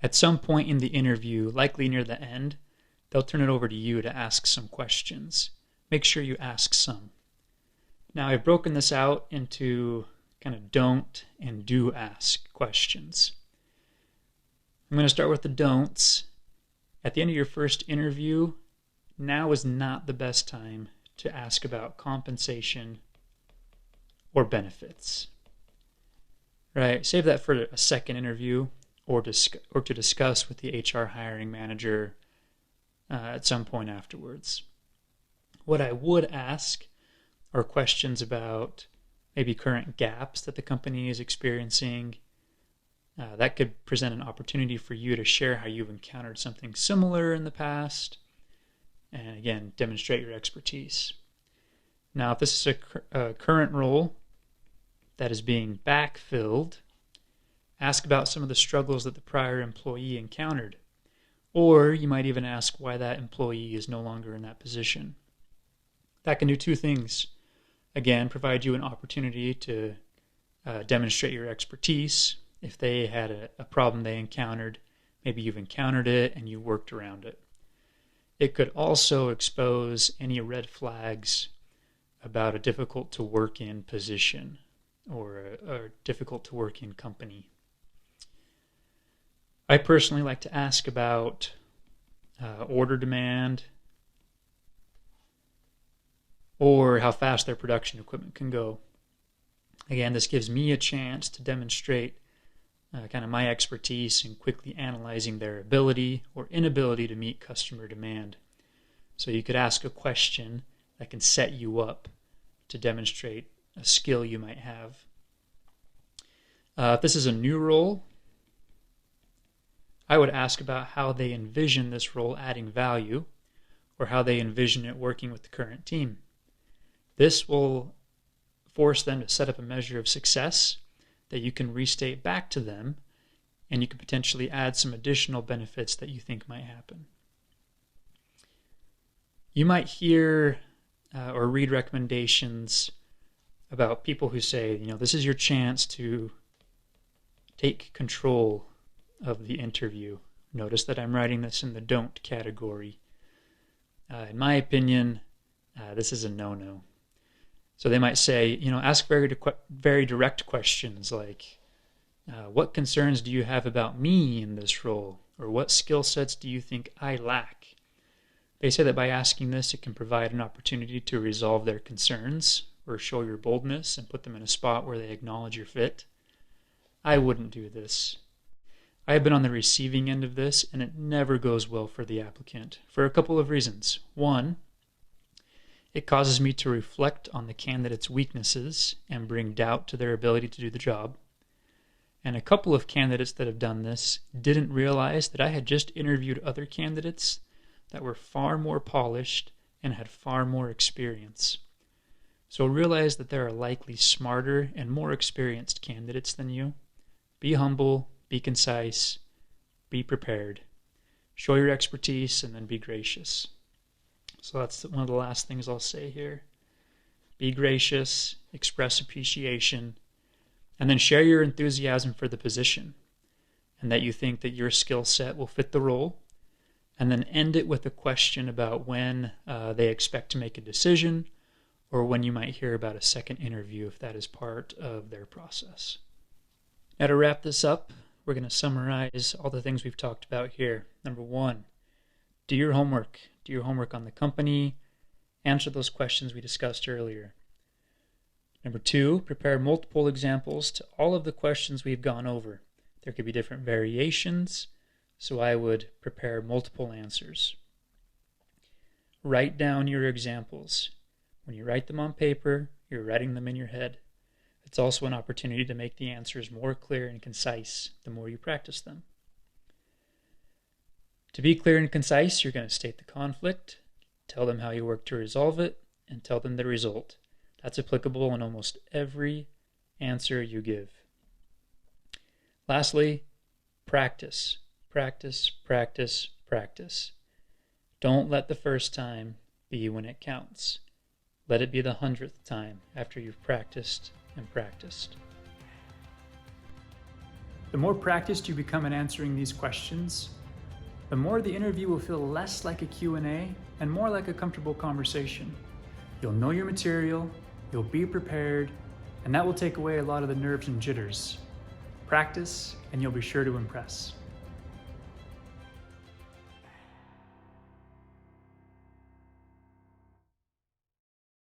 At some point in the interview, likely near the end, they'll turn it over to you to ask some questions. Make sure you ask some. Now, I've broken this out into kind of don't and do ask questions. I'm going to start with the don'ts. At the end of your first interview, now is not the best time to ask about compensation or benefits. Right? Save that for a second interview or to discuss with the HR hiring manager at some point afterwards. What I would ask are questions about maybe current gaps that the company is experiencing. That could present an opportunity for you to share how you've encountered something similar in the past, and again, demonstrate your expertise. Now, if this is a current role that is being backfilled, ask about some of the struggles that the prior employee encountered. Or you might even ask why that employee is no longer in that position. That can do two things. Again, provide you an opportunity to demonstrate your expertise. If they had a problem they encountered, maybe you've encountered it and you worked around it. It could also expose any red flags about a difficult to work in position or a difficult to work in company. I personally like to ask about order demand or how fast their production equipment can go. Again, this gives me a chance to demonstrate kind of my expertise in quickly analyzing their ability or inability to meet customer demand. So you could ask a question that can set you up to demonstrate a skill you might have. If this is a new role, I would ask about how they envision this role adding value or how they envision it working with the current team. This will force them to set up a measure of success that you can restate back to them, and you can potentially add some additional benefits that you think might happen. You might hear or read recommendations about people who say, this is your chance to take control of the interview. Notice that I'm writing this in the don't category. In my opinion, this is a no-no. So they might say, ask very direct questions like, what concerns do you have about me in this role? Or what skill sets do you think I lack? They say that by asking this, it can provide an opportunity to resolve their concerns or show your boldness and put them in a spot where they acknowledge your fit. I wouldn't do this. I have been on the receiving end of this, and it never goes well for the applicant for a couple of reasons. One, it causes me to reflect on the candidate's weaknesses and bring doubt to their ability to do the job. And a couple of candidates that have done this didn't realize that I had just interviewed other candidates that were far more polished and had far more experience. So realize that there are likely smarter and more experienced candidates than you. Be humble, be concise, be prepared. Show your expertise and then be gracious. So that's one of the last things I'll say here. Be gracious, express appreciation, and then share your enthusiasm for the position and that you think that your skill set will fit the role. And then end it with a question about when they expect to make a decision or when you might hear about a second interview if that is part of their process. Now to wrap this up, we're going to summarize all the things we've talked about here. Number one, do your homework. Do your homework on the company. Answer those questions we discussed earlier. Number two, prepare multiple examples to all of the questions we've gone over. There could be different variations, so I would prepare multiple answers. Write down your examples. When you write them on paper, you're writing them in your head. It's also an opportunity to make the answers more clear and concise the more you practice them. To be clear and concise, you're going to state the conflict, tell them how you work to resolve it, and tell them the result. That's applicable in almost every answer you give. Lastly, practice. Practice, practice, practice. Don't let the first time be when it counts. Let it be the 100th time after you've practiced and practiced. The more practiced you become in answering these questions, the more the interview will feel less like a Q&A and more like a comfortable conversation. You'll know your material, you'll be prepared, and that will take away a lot of the nerves and jitters. Practice, and you'll be sure to impress.